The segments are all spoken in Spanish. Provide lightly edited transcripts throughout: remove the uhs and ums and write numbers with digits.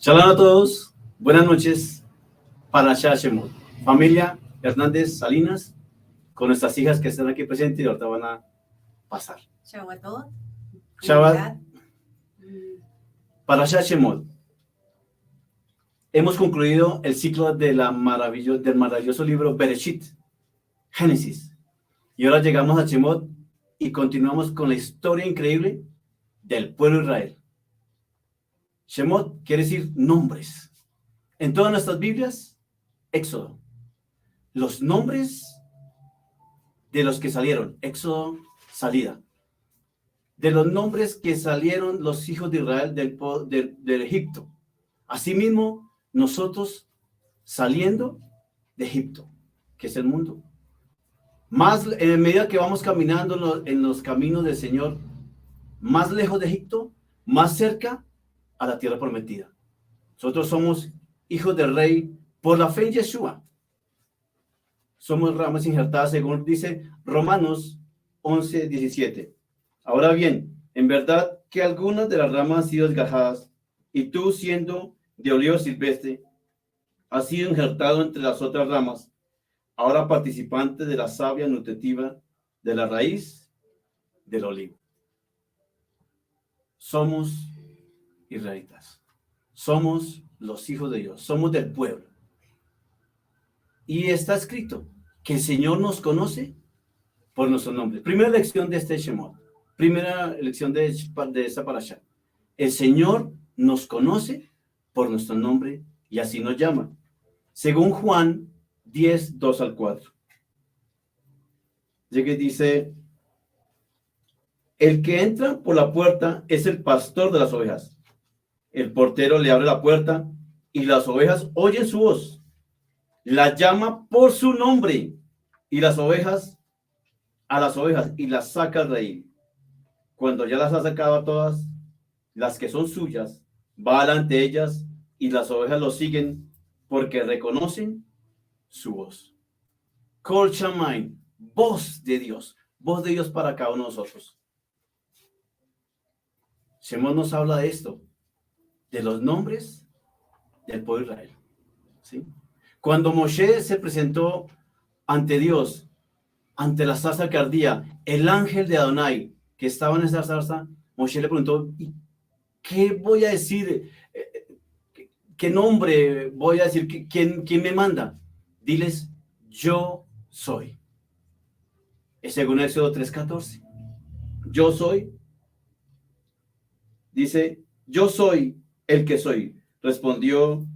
Shalom a todos, buenas noches para Shemot. Familia Hernández Salinas, con nuestras hijas que están aquí presentes y ahorita van a pasar. Shabbat a todos. Shabbat para Shemot. Hemos concluido el ciclo del maravilloso libro Bereshit, Génesis. Y ahora llegamos a Shemot y continuamos con la historia increíble del pueblo de Israel. Shemot quiere decir nombres. En todas nuestras Biblias, Éxodo. Los nombres de los que salieron. Éxodo, salida. De los nombres que salieron los hijos de Israel del Egipto. Asimismo, nosotros saliendo de Egipto, que es el mundo. Más en medida que vamos caminando en los caminos del Señor, más lejos de Egipto, más cerca a la tierra prometida. Nosotros somos hijos del rey por la fe en Yeshua. Somos ramas injertadas según dice Romanos 11:17. Ahora bien, en verdad que algunas de las ramas han sido desgajadas, y tú, siendo de olivo silvestre, has sido injertado entre las otras ramas, ahora participante de la savia nutritiva de la raíz del olivo. Somos israelitas. Somos los hijos de Dios. Somos del pueblo. Y está escrito que el Señor nos conoce por nuestro nombre. Primera lección de este Shemot. Primera lección de esta parasha. El Señor nos conoce por nuestro nombre y así nos llama. Según Juan 10:2-4. Que dice: el que entra por la puerta es el pastor de las ovejas. El portero le abre la puerta y las ovejas oyen su voz. La llama por su nombre y a las ovejas y las saca al reír. Cuando ya las ha sacado a todas, las que son suyas, va delante de ellas y las ovejas lo siguen porque reconocen su voz. Kol Shamayim, voz de Dios para cada uno de nosotros. Shemot nos habla de esto, de los nombres del pueblo de Israel. ¿Sí? Cuando Moshe se presentó ante Dios, ante la zarza que ardía, el ángel de Adonai que estaba en esa zarza, Moshe le preguntó: ¿qué voy a decir? ¿Qué nombre voy a decir? ¿Quién me manda? Diles: yo soy. Es según Éxodo 3:14. Yo soy. Dice: yo soy el que soy, respondió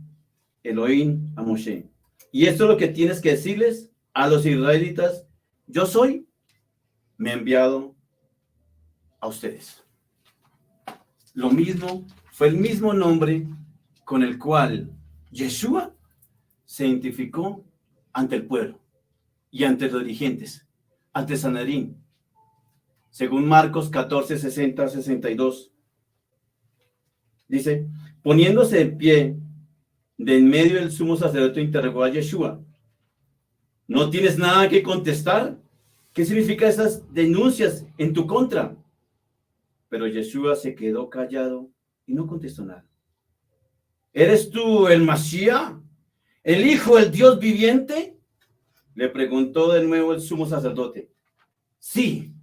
Elohim a Moshe. Y esto es lo que tienes que decirles a los israelitas: yo soy, me he enviado a ustedes. Lo mismo, fue el mismo nombre con el cual Yeshua se identificó ante el pueblo y ante los dirigentes, ante Sanedrín. Según Marcos 14:60-62. Dice: poniéndose de pie, de en medio del sumo sacerdote interrogó a Yeshua: ¿no tienes nada que contestar? ¿Qué significan esas denuncias en tu contra? Pero Yeshua se quedó callado y no contestó nada. ¿Eres tú el Mashiach, el Hijo del Dios viviente? Le preguntó de nuevo el sumo sacerdote. Sí,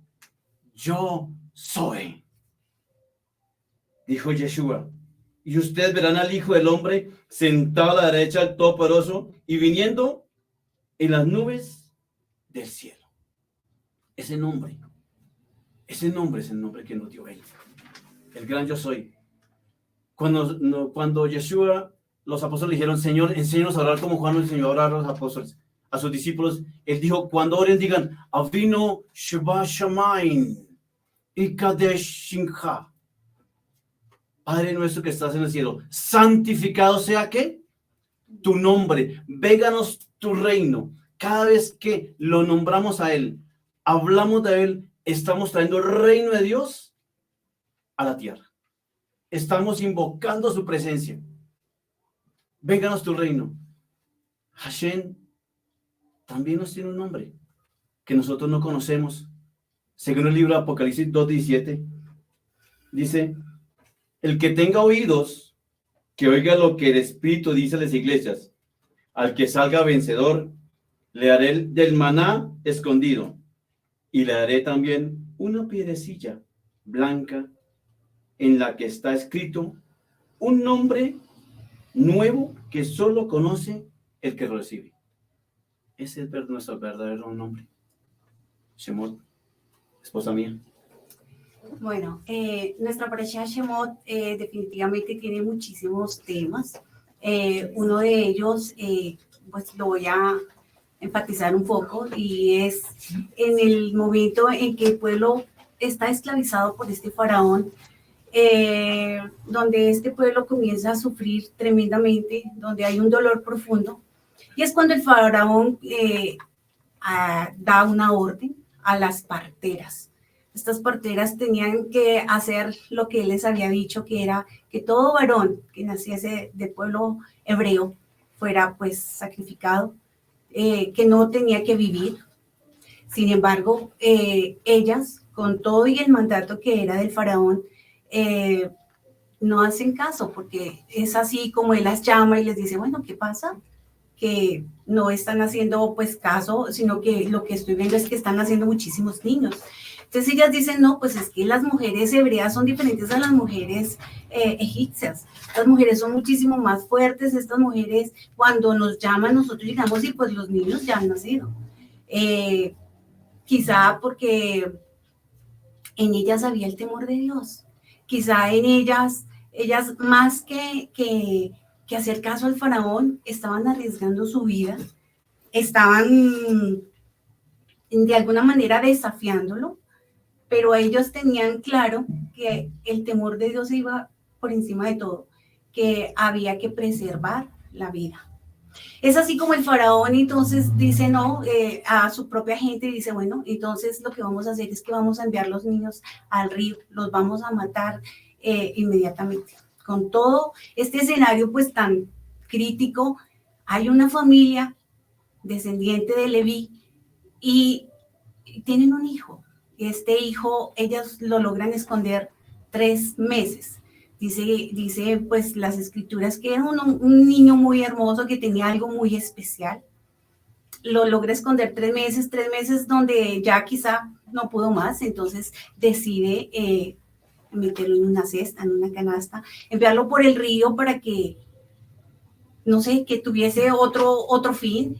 yo soy, dijo Yeshua. Y ustedes verán al Hijo del Hombre sentado a la derecha del Todopoderoso y viniendo en las nubes del cielo. Ese nombre es el nombre que nos dio Él, el gran yo soy. Cuando Yeshua, los apóstoles dijeron: Señor, enséñanos a orar como Juan nos enseñó a orar a los apóstoles, a sus discípulos, Él dijo: cuando oren, digan: Avinu Sheba Shamayim Ikadesh Shimcha. Padre nuestro que estás en el cielo, santificado sea ¿qué? Tu nombre, véganos tu reino. Cada vez que lo nombramos a Él, hablamos de Él, estamos trayendo el reino de Dios a la tierra. Estamos invocando su presencia. Véganos tu reino. Hashem también nos tiene un nombre que nosotros no conocemos. Según el libro de Apocalipsis 2:17, dice: el que tenga oídos, que oiga lo que el Espíritu dice a las iglesias. Al que salga vencedor, le haré del maná escondido y le daré también una piedrecilla blanca en la que está escrito un nombre nuevo que solo conoce el que lo recibe. Ese es nuestro verdadero nombre. Shemot, esposa mía. Bueno, nuestra parasha Shemot definitivamente tiene muchísimos temas. Uno de ellos, pues lo voy a enfatizar un poco, y es en el momento en que el pueblo está esclavizado por este faraón, donde este pueblo comienza a sufrir tremendamente, donde hay un dolor profundo, y es cuando el faraón da una orden a las parteras. Estas parteras tenían que hacer lo que él les había dicho, que era que todo varón que naciese del pueblo hebreo fuera pues sacrificado, que no tenía que vivir. Sin embargo, ellas, con todo y el mandato que era del faraón, no hacen caso, porque es así como él las llama y les dice, bueno, ¿qué pasa? Que no están haciendo pues caso, sino que lo que estoy viendo es que están haciendo muchísimos niños. Entonces ellas dicen, no, pues es que las mujeres hebreas son diferentes a las mujeres egipcias. Las mujeres son muchísimo más fuertes. Estas mujeres, cuando nos llaman, nosotros llegamos y pues los niños ya han nacido. Quizá porque en ellas había el temor de Dios. Quizá en ellas más que hacer caso al faraón, estaban arriesgando su vida, estaban de alguna manera desafiándolo, pero ellos tenían claro que el temor de Dios iba por encima de todo, que había que preservar la vida. Es así como el faraón entonces dice no a su propia gente, dice, bueno, entonces lo que vamos a hacer es que vamos a enviar los niños al río, los vamos a matar inmediatamente. Con todo este escenario pues tan crítico, hay una familia descendiente de Leví y tienen un hijo. Este hijo, ellas lo logran esconder 3 meses. Dice pues las escrituras que era un niño muy hermoso, que tenía algo muy especial. Lo logra esconder 3 meses donde ya quizá no pudo más, entonces decide meterlo en una cesta, en una canasta, enviarlo por el río para que, no sé, que tuviese otro fin.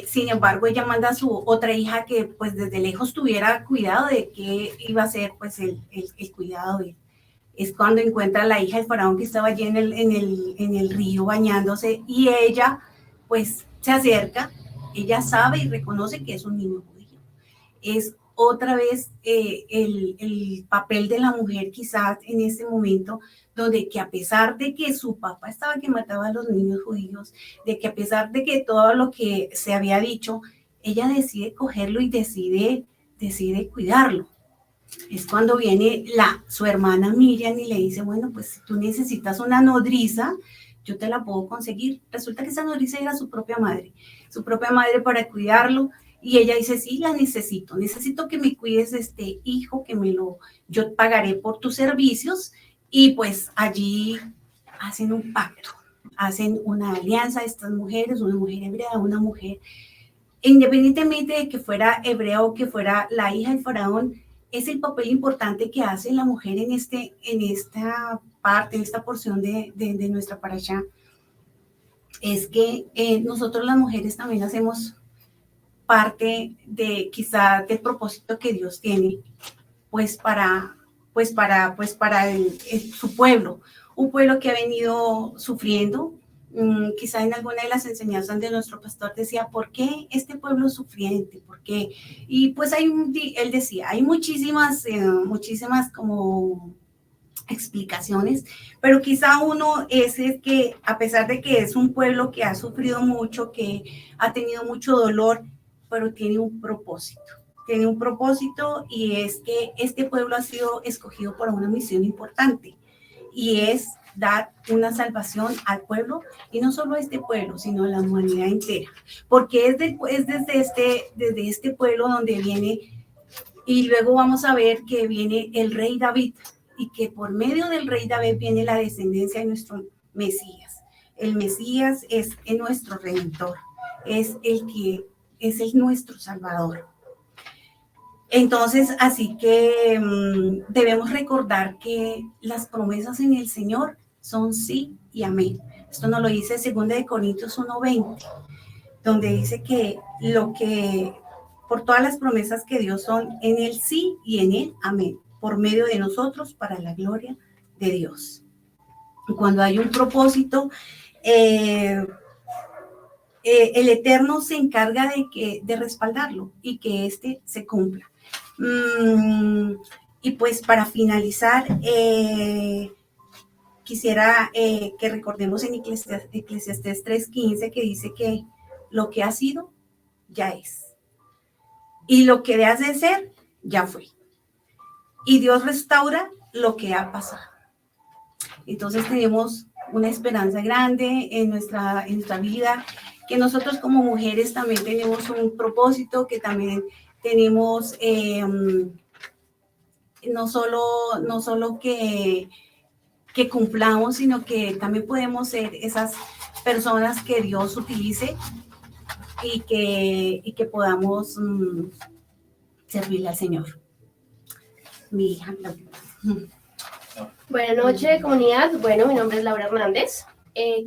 Sin embargo, ella manda a su otra hija que pues desde lejos tuviera cuidado de qué iba a ser pues el cuidado de él. Es cuando encuentra a la hija del faraón que estaba allí en el río bañándose, y ella pues se acerca, ella sabe y reconoce que es un niño judío. Es otra vez el papel de la mujer quizás en este momento, donde que a pesar de que su papá estaba que mataba a los niños judíos, de que a pesar de que todo lo que se había dicho, ella decide cogerlo y decide cuidarlo. Es cuando viene su hermana Miriam y le dice, bueno, pues si tú necesitas una nodriza, yo te la puedo conseguir. Resulta que esa nodriza era su propia madre para cuidarlo. Y ella dice, sí, la necesito que me cuides de este hijo, yo pagaré por tus servicios. Y pues allí hacen un pacto, hacen una alianza, estas mujeres, una mujer hebrea, una mujer, independientemente de que fuera hebrea o que fuera la hija del faraón, es el papel importante que hace la mujer en esta parte, en esta porción de nuestra parashá. Es que nosotros las mujeres también hacemos parte de quizá del propósito que Dios tiene para su pueblo, un pueblo que ha venido sufriendo. Quizá en alguna de las enseñanzas de nuestro pastor decía, ¿por qué este pueblo sufriente? ¿Por qué? Y pues él decía, hay muchísimas como explicaciones, pero quizá uno es el que, a pesar de que es un pueblo que ha sufrido mucho, que ha tenido mucho dolor, pero tiene un propósito, y es que este pueblo ha sido escogido para una misión importante, y es dar una salvación al pueblo, y no solo a este pueblo, sino a la humanidad entera, porque es desde este pueblo donde viene, y luego vamos a ver que viene el rey David, y que por medio del rey David viene la descendencia de nuestro Mesías. el Mesías es nuestro Redentor, es nuestro Salvador. Entonces, así que debemos recordar que las promesas en el Señor son sí y amén. Esto nos lo dice 2 Corintios 1:20, donde dice que por todas las promesas que Dios son en el sí y en el amén, por medio de nosotros para la gloria de Dios. Y cuando hay un propósito, el Eterno se encarga de respaldarlo y que éste se cumpla. Y pues para finalizar, quisiera que recordemos en Eclesiastés 3:15 que dice que lo que ha sido, ya es. Y lo que has de ser, ya fue. Y Dios restaura lo que ha pasado. Entonces tenemos una esperanza grande en nuestra vida, que nosotros como mujeres también tenemos un propósito, que también tenemos no solo que cumplamos, sino que también podemos ser esas personas que Dios utilice y que podamos servirle al Señor. Mi hija. Buenas noches, comunidad. Bueno, mi nombre es Laura Hernández.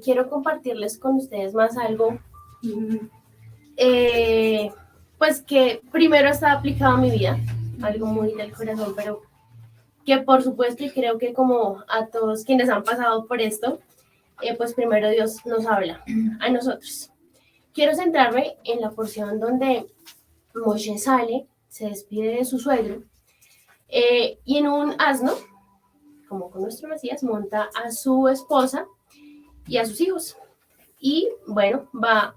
Quiero compartirles con ustedes más algo, pues que primero está aplicado a mi vida, algo muy del corazón, pero que por supuesto, y creo que como a todos quienes han pasado por esto, pues primero Dios nos habla a nosotros. Quiero centrarme en la porción donde Moshe sale, se despide de su suegro, y en un asno, como con nuestro Mesías, monta a su esposa y a sus hijos. Y bueno, va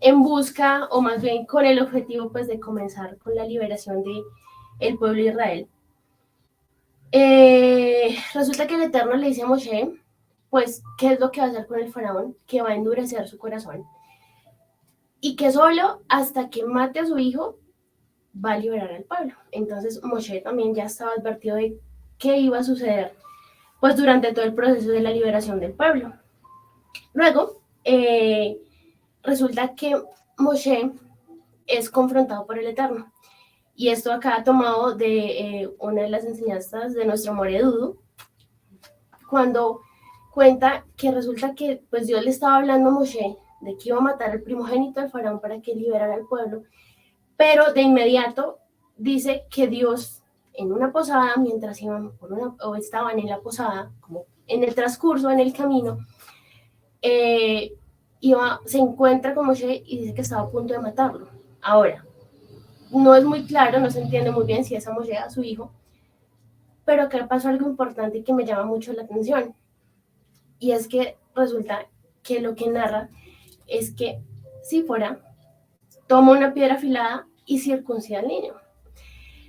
en busca, o más bien con el objetivo pues de comenzar con la liberación del pueblo de Israel. Resulta que el Eterno le dice a Moshe, pues, ¿qué es lo que va a hacer con el faraón? Que va a endurecer su corazón. Y que solo hasta que mate a su hijo va a liberar al pueblo. Entonces Moshe también ya estaba advertido de qué iba a suceder pues durante todo el proceso de la liberación del pueblo. Luego, resulta que Moshe es confrontado por el Eterno. Y esto acá tomado de una de las enseñanzas de nuestro More Dudu, cuando cuenta que resulta que pues Dios le estaba hablando a Moshe de que iba a matar al primogénito del faraón para que liberara al pueblo, pero de inmediato dice que Dios en una posada, mientras iban o estaban en la posada, como en el transcurso, en el camino, se encuentra con Moshe y dice que estaba a punto de matarlo. Ahora, no es muy claro, no se entiende muy bien si es a Moshe, a su hijo, pero acá pasó algo importante que me llama mucho la atención, y es que resulta que lo que narra es que si fuera, toma una piedra afilada y circuncida al niño.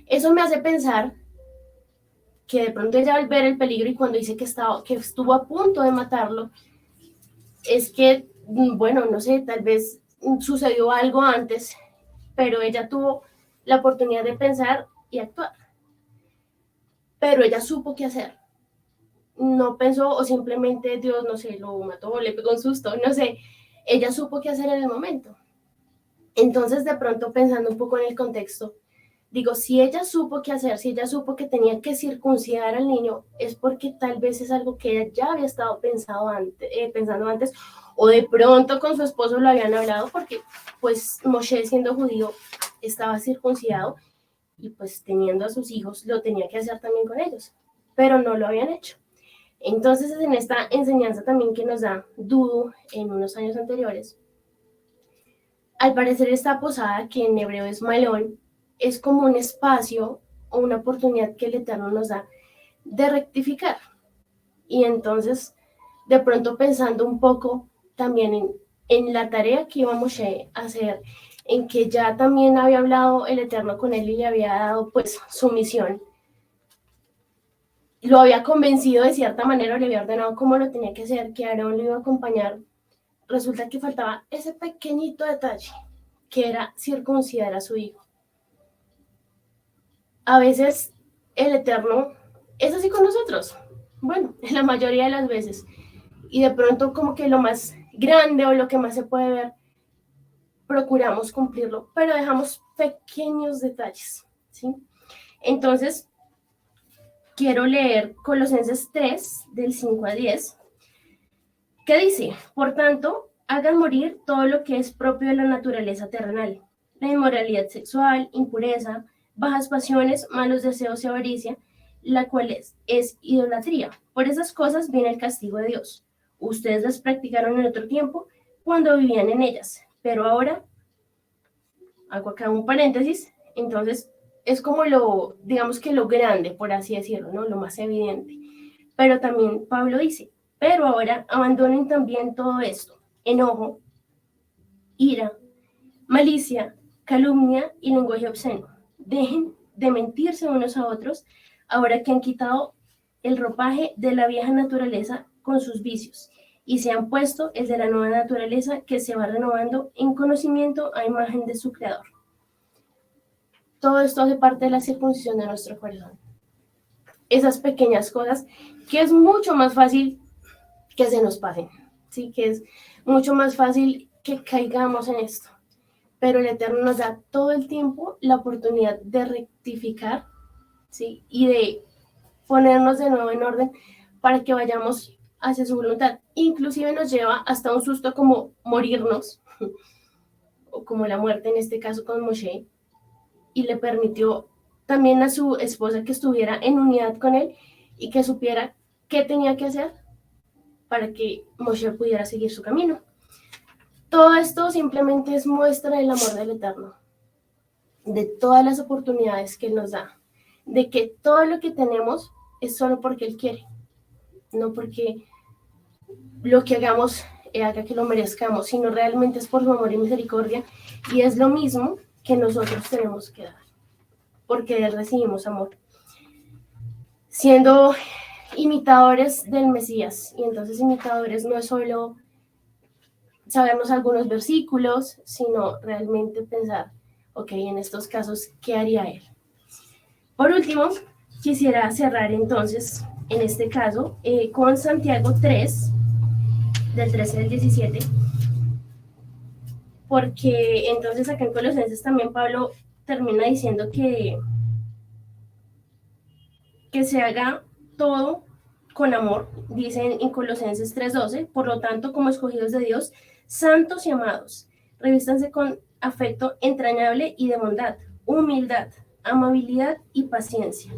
Eso me hace pensar que de pronto ella al ver el peligro y cuando dice que estuvo a punto de matarlo, es que, bueno, no sé, tal vez sucedió algo antes, pero ella tuvo la oportunidad de pensar y actuar. Pero ella supo qué hacer. No pensó o simplemente Dios, no sé, lo mató, le pegó un susto, no sé. Ella supo qué hacer en el momento. Entonces, de pronto, pensando un poco en el contexto, digo, si ella supo qué hacer, si ella supo que tenía que circuncidar al niño, es porque tal vez es algo que ella ya había estado pensando antes, o de pronto con su esposo lo habían hablado, porque pues Moshe, siendo judío, estaba circuncidado y pues teniendo a sus hijos lo tenía que hacer también con ellos, pero no lo habían hecho. Entonces, en esta enseñanza también que nos da Dudu en unos años anteriores, al parecer esta posada, que en hebreo es Malón, es como un espacio o una oportunidad que el Eterno nos da de rectificar. Y entonces, de pronto pensando un poco también en la tarea que iba Moshe a hacer, en que ya también había hablado el Eterno con él y le había dado pues su misión, lo había convencido de cierta manera, le había ordenado cómo lo tenía que hacer, que Aarón lo iba a acompañar. Resulta que faltaba ese pequeñito detalle, que era circuncidar a su hijo. A veces el Eterno es así con nosotros. Bueno, en la mayoría de las veces. y de pronto como que lo más grande o lo que más se puede ver, procuramos cumplirlo, pero dejamos pequeños detalles, ¿sí? Entonces, quiero leer Colosenses 3, del 5 a 10, que dice: por tanto, hagan morir todo lo que es propio de la naturaleza terrenal, la inmoralidad sexual, impureza, bajas pasiones, malos deseos y avaricia, la cual es idolatría. Por esas cosas viene el castigo de Dios. Ustedes las practicaron en otro tiempo cuando vivían en ellas, pero ahora, hago acá un paréntesis, entonces es como digamos que lo grande, por así decirlo, ¿no? Lo más evidente. Pero también Pablo dice: pero ahora abandonen también todo esto: enojo, ira, malicia, calumnia y lenguaje obsceno. Dejen de mentirse unos a otros, ahora que han quitado el ropaje de la vieja naturaleza con sus vicios y se han puesto el de la nueva naturaleza, que se va renovando en conocimiento a imagen de su creador. Todo esto hace parte de la circuncisión de nuestro corazón. Esas pequeñas cosas que es mucho más fácil que se nos pasen, ¿sí? Que es mucho más fácil que caigamos en esto. Pero el Eterno nos da todo el tiempo la oportunidad de rectificar, ¿sí? Y de ponernos de nuevo en orden para que vayamos hacia su voluntad. Inclusive nos lleva hasta un susto como morirnos, o como la muerte en este caso con Moshe, y le permitió también a su esposa que estuviera en unidad con él y que supiera qué tenía que hacer para que Moshe pudiera seguir su camino. Todo esto simplemente es muestra del amor del Eterno, de todas las oportunidades que Él nos da, de que todo lo que tenemos es solo porque Él quiere, no porque lo que hagamos haga que lo merezcamos, sino realmente es por su amor y misericordia, y es lo mismo que nosotros tenemos que dar, porque de Él recibimos amor, siendo imitadores del Mesías. Y entonces imitadores no es solo sabernos algunos versículos, sino realmente pensar, ok, en estos casos, ¿qué haría Él? Por último, quisiera cerrar entonces, en este caso, con Santiago 3, del 13 al 17, porque entonces acá en Colosenses también Pablo termina diciendo que se haga todo con amor. Dicen en Colosenses 3:12: por lo tanto, como escogidos de Dios, santos y amados, revístanse con afecto entrañable y de bondad, humildad, amabilidad y paciencia,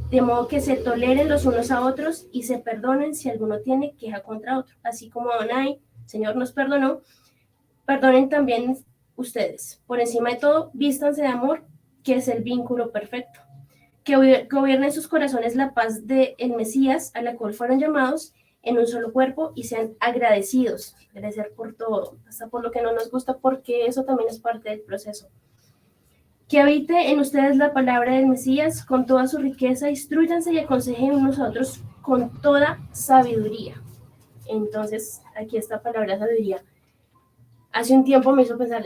de modo que se toleren los unos a otros y se perdonen si alguno tiene queja contra otro. Así como Adonai, Señor, nos perdonó, perdonen también ustedes. Por encima de todo, vístanse de amor, que es el vínculo perfecto. Que gobierne en sus corazones la paz del Mesías, a la cual fueron llamados en un solo cuerpo, y sean agradecidos, agradecer por todo, hasta por lo que no nos gusta, porque eso también es parte del proceso. Que habite en ustedes la palabra del Mesías con toda su riqueza, instrúyanse y aconsejen unos a otros con toda sabiduría. Entonces, aquí esta palabra sabiduría, hace un tiempo me hizo pensar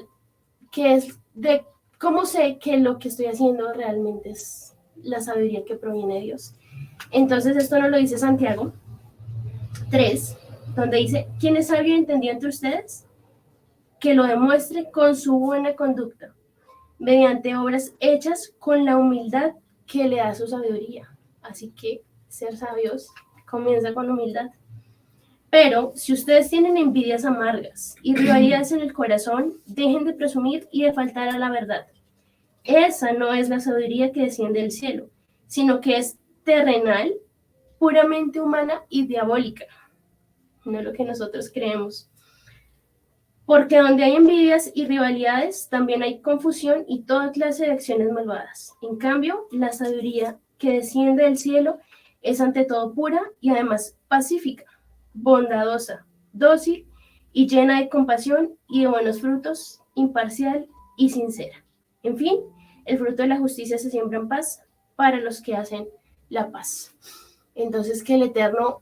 que es de cómo sé que lo que estoy haciendo realmente es la sabiduría que proviene de Dios. Entonces esto nos lo dice Santiago 3, donde dice: ¿quién es sabio y entendido entre ustedes? Que lo demuestre con su buena conducta, mediante obras hechas con la humildad que le da su sabiduría. Así que ser sabios comienza con humildad. Pero si ustedes tienen envidias amargas y rivalidades en el corazón, dejen de presumir y de faltar a la verdad. Esa no es la sabiduría que desciende del cielo, sino que es terrenal, puramente humana y diabólica. No lo que nosotros creemos. Porque donde hay envidias y rivalidades, también hay confusión y toda clase de acciones malvadas. En cambio, la sabiduría que desciende del cielo es ante todo pura y además pacífica, bondadosa, dócil y llena de compasión y de buenos frutos, imparcial y sincera. En fin, el fruto de la justicia se siembra en paz para los que hacen la paz. Entonces, que el Eterno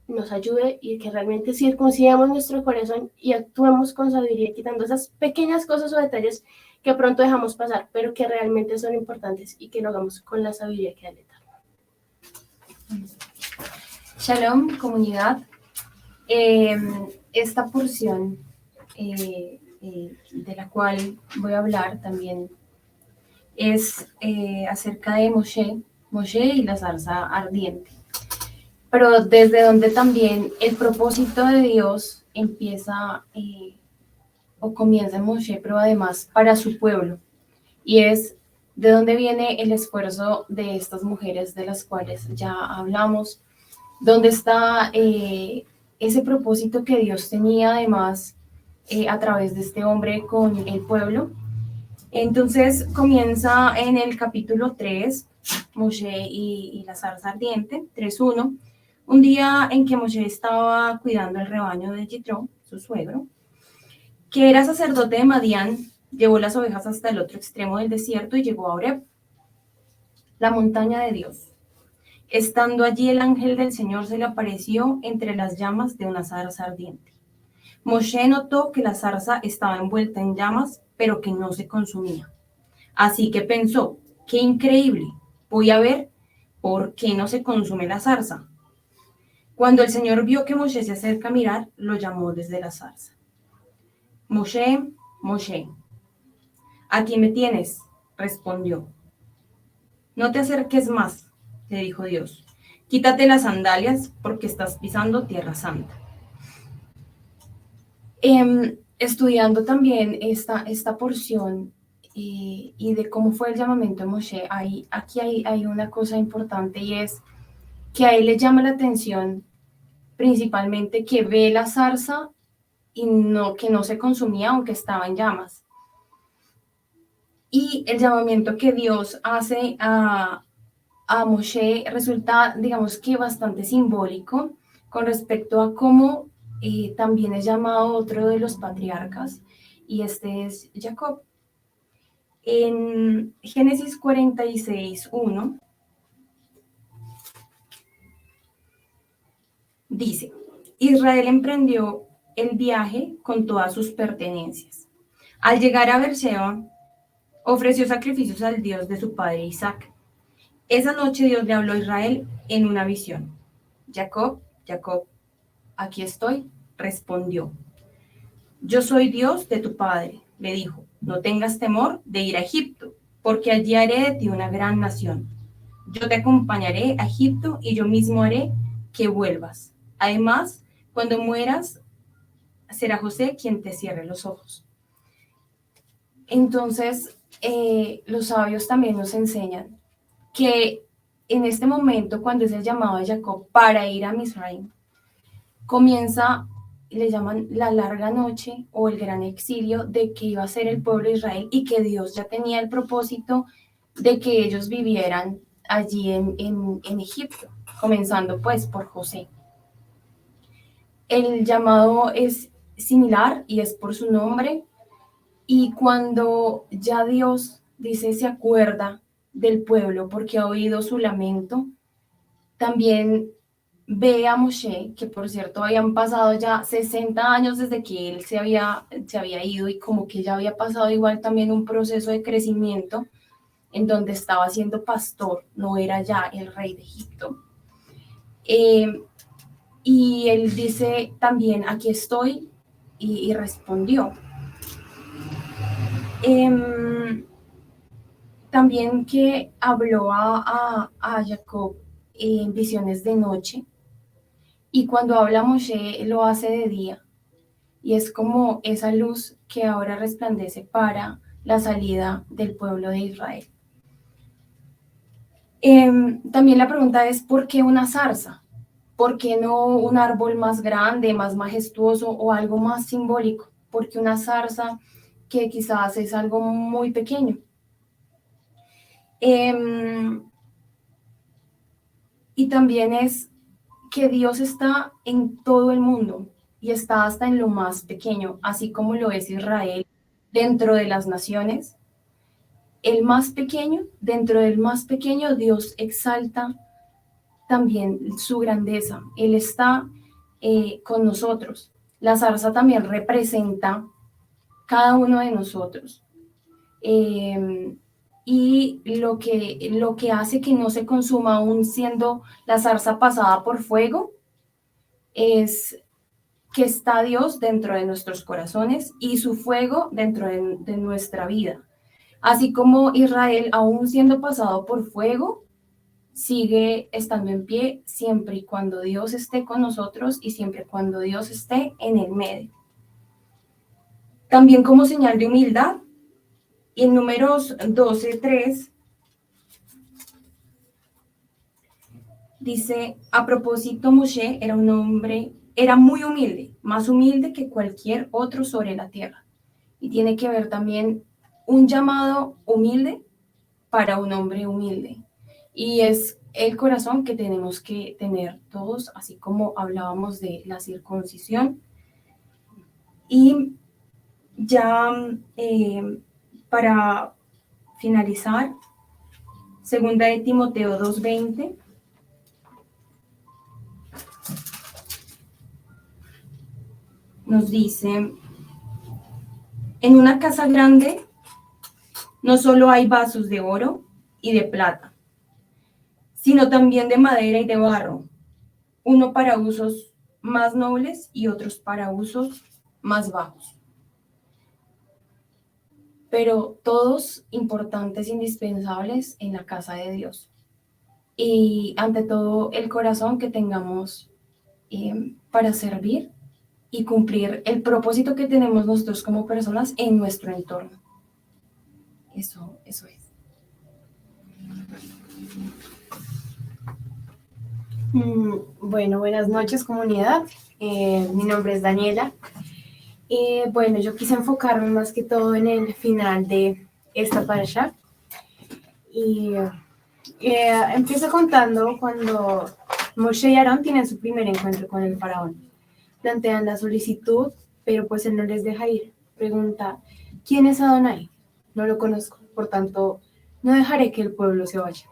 nos ayude y que realmente circuncidamos nuestro corazón y actuemos con sabiduría, quitando esas pequeñas cosas o detalles que pronto dejamos pasar, pero que realmente son importantes, y que lo hagamos con la sabiduría que da el Eterno. Shalom, comunidad. Eh, esta porción de la cual voy a hablar también es acerca de Moshe y la zarza ardiente, pero desde donde también el propósito de Dios empieza o comienza en Moshe, pero además para su pueblo, y es de dónde viene el esfuerzo de estas mujeres de las cuales ya hablamos, dónde está ese propósito que Dios tenía además a través de este hombre con el pueblo. Entonces comienza en el capítulo 3, Moshe y la zarza ardiente, 3:1, un día en que Moshe estaba cuidando el rebaño de Yitro, su suegro, que era sacerdote de Madián, llevó las ovejas hasta el otro extremo del desierto y llegó a Oreb, la montaña de Dios. Estando allí, el ángel del Señor se le apareció entre las llamas de una zarza ardiente. Moshe notó que la zarza estaba envuelta en llamas, pero que no se consumía. Así que pensó, qué increíble, voy a ver por qué no se consume la zarza. Cuando el Señor vio que Moshe se acerca a mirar, lo llamó desde la zarza. Moshe, Moshe. Aquí me tienes, respondió. No te acerques más, le dijo Dios. Quítate las sandalias porque estás pisando tierra santa. Estudiando también esta porción y de cómo fue el llamamiento de Moshe, aquí hay una cosa importante, y es que a él le llama la atención principalmente que ve la zarza y que no se consumía aunque estaba en llamas. Y el llamamiento que Dios hace a Moshe resulta, digamos que bastante simbólico con respecto a cómo también es llamado otro de los patriarcas, y este es Jacob. En Génesis 46:1 dice, Israel emprendió el viaje con todas sus pertenencias. Al llegar a Beerseba, ofreció sacrificios al Dios de su padre Isaac. Esa noche Dios le habló a Israel en una visión. Jacob, Jacob, aquí estoy, respondió. Yo soy Dios de tu padre, le dijo. No tengas temor de ir a Egipto, porque allí haré de ti una gran nación. Yo te acompañaré a Egipto y yo mismo haré que vuelvas. Además, cuando mueras, será José quien te cierre los ojos. Entonces, los sabios también nos enseñan que en este momento, cuando es el llamado de Jacob para ir a Misraim, comienza, le llaman la larga noche o el gran exilio de que iba a ser el pueblo de Israel, y que Dios ya tenía el propósito de que ellos vivieran allí en Egipto, comenzando pues por José. El llamado es similar y es por su nombre, y cuando ya Dios dice se acuerda del pueblo porque ha oído su lamento, también ve a Moshe, que por cierto habían pasado ya 60 años desde que él se había ido, y como que ya había pasado igual también un proceso de crecimiento en donde estaba siendo pastor, no era ya el rey de Egipto. Y él dice también, aquí estoy, y respondió. También que habló a Jacob en visiones de noche, y cuando habla Moshe lo hace de día, y es como esa luz que ahora resplandece para la salida del pueblo de Israel. También la pregunta es, ¿por qué una zarza? ¿Por qué no un árbol más grande, más majestuoso o algo más simbólico? ¿Por qué una zarza que quizás es algo muy pequeño? Y también es que Dios está en todo el mundo y está hasta en lo más pequeño, así como lo es Israel dentro de las naciones. El más pequeño, dentro del más pequeño, Dios exalta también su grandeza. Él está con nosotros. La zarza también representa cada uno de nosotros. Y lo que hace que no se consuma aún siendo la zarza pasada por fuego es que está Dios dentro de nuestros corazones y su fuego dentro de nuestra vida. Así como Israel, aún siendo pasado por fuego, sigue estando en pie siempre y cuando Dios esté con nosotros y siempre y cuando Dios esté en el medio. También como señal de humildad, y en Números 12:3 dice, a propósito, Moshe era un hombre, era muy humilde, más humilde que cualquier otro sobre la tierra. Y tiene que ver también un llamado humilde para un hombre humilde. Y es el corazón que tenemos que tener todos, así como hablábamos de la circuncisión. Y ya para finalizar, 2 de Timoteo 2:20. Nos dice, en una casa grande no solo hay vasos de oro y de plata, sino también de madera y de barro, uno para usos más nobles y otros para usos más bajos. Pero todos importantes, indispensables en la casa de Dios. Y ante todo, el corazón que tengamos para servir y cumplir el propósito que tenemos nosotros como personas en nuestro entorno. Eso es. Bueno, buenas noches, comunidad. Mi nombre es Daniela. Bueno, yo quise enfocarme más que todo en el final de esta parasha. Y empiezo contando cuando Moshe y Aarón tienen su primer encuentro con el faraón. Plantean la solicitud, pero pues él no les deja ir. Pregunta, ¿quién es Adonai? No lo conozco, por tanto, no dejaré que el pueblo se vaya.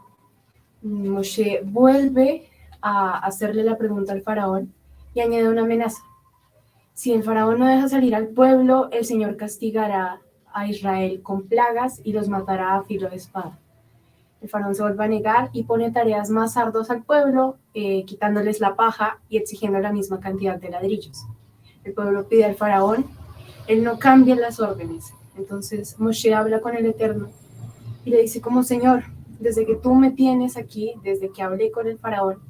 Moshe vuelve a hacerle la pregunta al faraón y añade una amenaza. Si el faraón no deja salir al pueblo, el Señor castigará a Israel con plagas y los matará a filo de espada. El faraón se vuelve a negar y pone tareas más arduas al pueblo, quitándoles la paja y exigiendo la misma cantidad de ladrillos. El pueblo pide al faraón, él no cambia las órdenes. Entonces Moshe habla con el Eterno y le dice como, Señor, desde que tú me tienes aquí, desde que hablé con el faraón,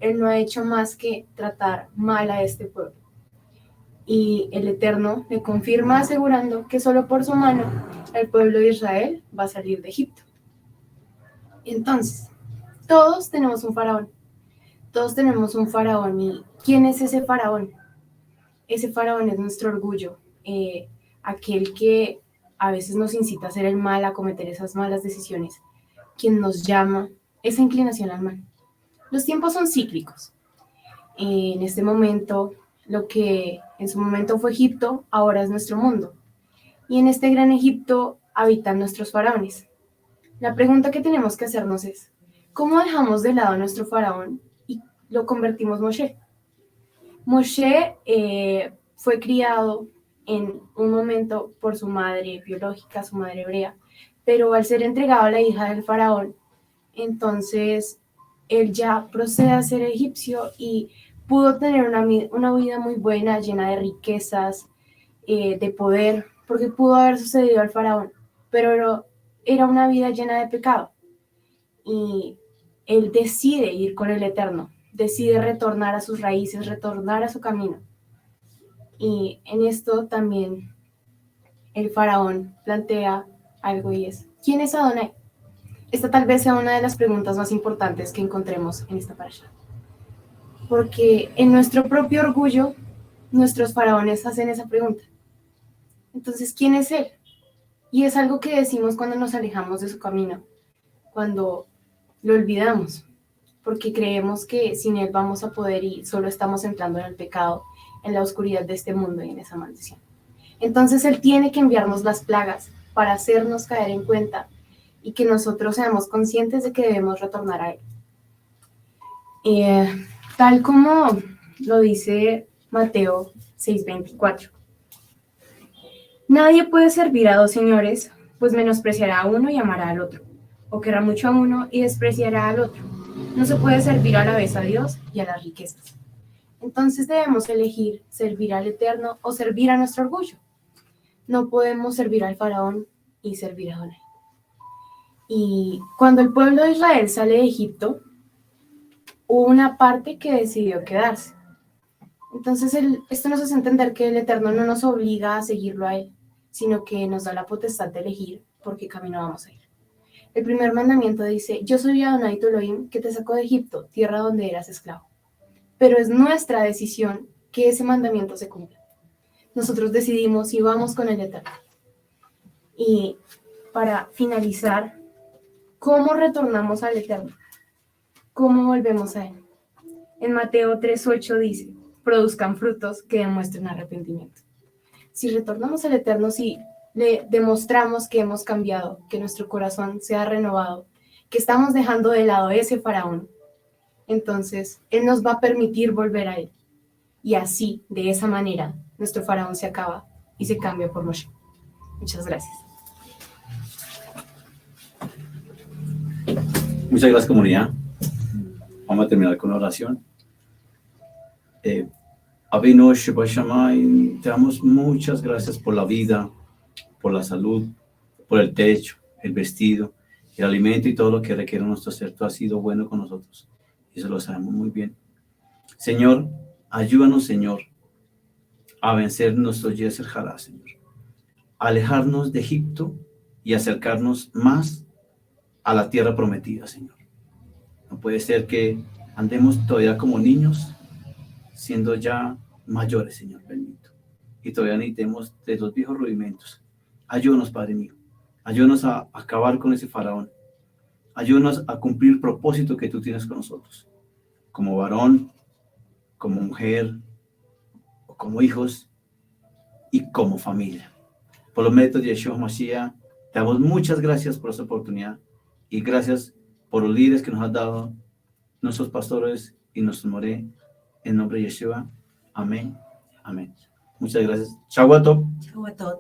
él no ha hecho más que tratar mal a este pueblo. Y el Eterno le confirma asegurando que solo por su mano el pueblo de Israel va a salir de Egipto. Entonces, todos tenemos un faraón. Todos tenemos un faraón. ¿Y quién es ese faraón? Ese faraón es nuestro orgullo, aquel que a veces nos incita a hacer el mal, a cometer esas malas decisiones, quien nos llama esa inclinación al mal. Los tiempos son cíclicos. En este momento, lo que en su momento fue Egipto, ahora es nuestro mundo. Y en este gran Egipto habitan nuestros faraones. La pregunta que tenemos que hacernos es, ¿cómo dejamos de lado a nuestro faraón y lo convertimos en Moshe? Moshe fue criado en un momento por su madre biológica, su madre hebrea, pero al ser entregado a la hija del faraón, entonces él ya procede a ser egipcio y pudo tener una vida muy buena, llena de riquezas, de poder, porque pudo haber sucedido al faraón, pero era una vida llena de pecado. Y él decide ir con el Eterno, decide retornar a sus raíces, retornar a su camino. Y en esto también el faraón plantea algo y es, ¿quién es Adonai? Esta tal vez sea una de las preguntas más importantes que encontremos en esta parasha. Porque en nuestro propio orgullo, nuestros faraones hacen esa pregunta. Entonces, ¿quién es él? Y es algo que decimos cuando nos alejamos de su camino, cuando lo olvidamos, porque creemos que sin él vamos a poder y solo estamos entrando en el pecado, en la oscuridad de este mundo y en esa maldición. Entonces él tiene que enviarnos las plagas para hacernos caer en cuenta y que nosotros seamos conscientes de que debemos retornar a él. Tal como lo dice Mateo 6:24. Nadie puede servir a dos señores, pues menospreciará a uno y amará al otro, o querrá mucho a uno y despreciará al otro. No se puede servir a la vez a Dios y a las riquezas. Entonces debemos elegir servir al Eterno o servir a nuestro orgullo. No podemos servir al faraón y servir a Adonai. Y cuando el pueblo de Israel sale de Egipto, hubo una parte que decidió quedarse. Entonces esto nos hace entender que el Eterno no nos obliga a seguirlo a Él, sino que nos da la potestad de elegir por qué camino vamos a ir. El primer mandamiento dice: yo soy Adonai tu Elohim, que te sacó de Egipto, tierra donde eras esclavo. Pero es nuestra decisión que ese mandamiento se cumpla. Nosotros decidimos si vamos con el Eterno. Y para finalizar, ¿cómo retornamos al Eterno? ¿Cómo volvemos a Él? En Mateo 3:8 dice: produzcan frutos que demuestren arrepentimiento. Si retornamos al Eterno, si le demostramos que hemos cambiado, que nuestro corazón se ha renovado, que estamos dejando de lado ese faraón, entonces Él nos va a permitir volver a Él. Y así, de esa manera, nuestro faraón se acaba y se cambia por Moshe. Muchas gracias. Muchas gracias, comunidad. Vamos a terminar con la oración. Avinu Sheba Shamayim, te damos muchas gracias por la vida, por la salud, por el techo, el vestido, el alimento y todo lo que requiere nuestro ser. Tú has sido bueno con nosotros y eso lo sabemos muy bien. Señor, ayúdanos, Señor, a vencer nuestro Yetzer Hará, Señor, a alejarnos de Egipto y acercarnos más a la tierra prometida, Señor. No puede ser que andemos todavía como niños, siendo ya mayores, Señor bendito, y todavía necesitemos de los viejos rudimentos. Ayúdanos, Padre mío, ayúdanos a acabar con ese faraón, ayúdanos a cumplir el propósito que tú tienes con nosotros, como varón, como mujer, o como hijos, y como familia. Por los méritos de Yeshua Mashiach, te damos muchas gracias por esta oportunidad, y gracias por los líderes que nos has dado, nuestros pastores y nuestros moré, en nombre de Yeshua. Amén. Amén. Muchas gracias. Chau a todos. Chau a todos.